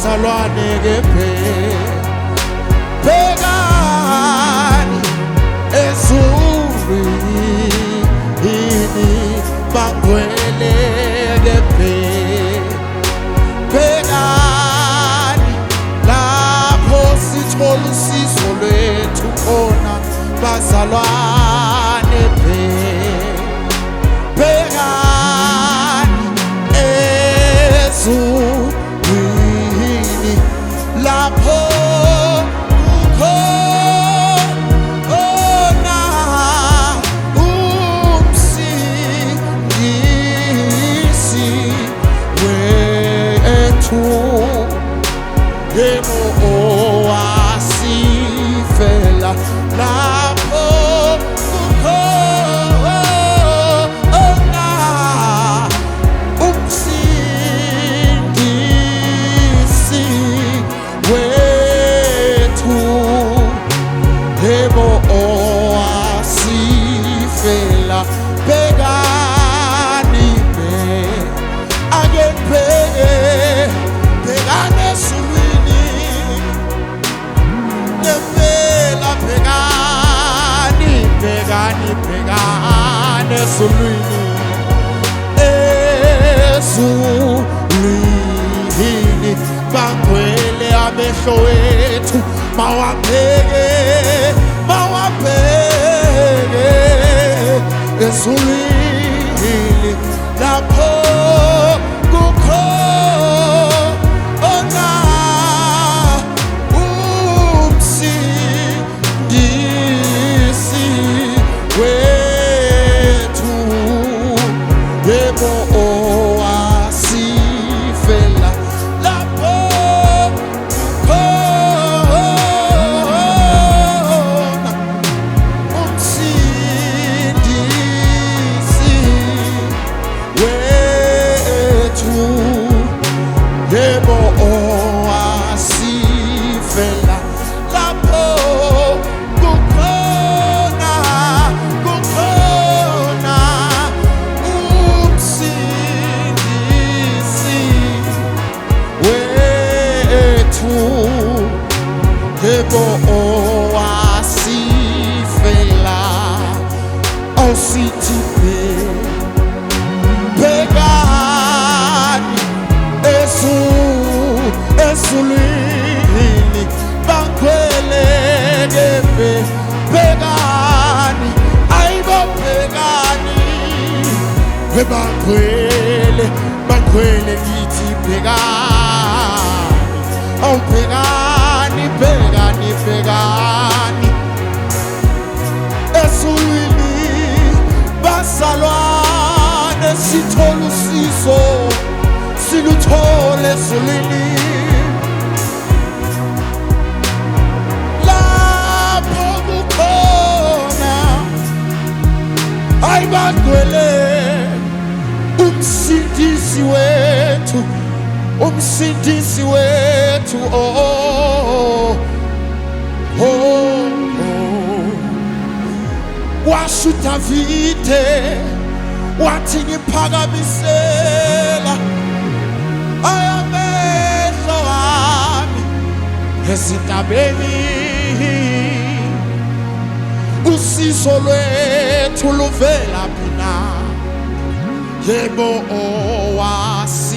bazalwane kephe bhekani ezulwini bangcwele kephe bhekani lapho sithola usizo lwethu khona bazalwane bhekani ezulwini lapho kukhona umsindisi wethu yebo owasifela lapho kukhona umsindisi wethu yebo owasifela bhekani bhekani ezulwini ngempela bhekani ezulwini bangcwele amehlo wethu mawabheke ezulwini lapho kukhona umsindisi wethu yebo owasifela lapho kukhona umsindisi wethu yebo owasifela lapho kukhona umsindisi wethu yebo owasifela awusithi bhekani ezulwini bangcwele kephe bhekani ayibo bhekani bangcwele ngithi bhekani awubhekani bhekani ezulwini bazalwane sithola usizo siluthole ezulwini lapho kukhona ayibangcwele umsindisi wethu washo uDavide wathi ngiphakamisela ayamehlo wami ezintabeni usizo lwethu luvela phina yebo owasi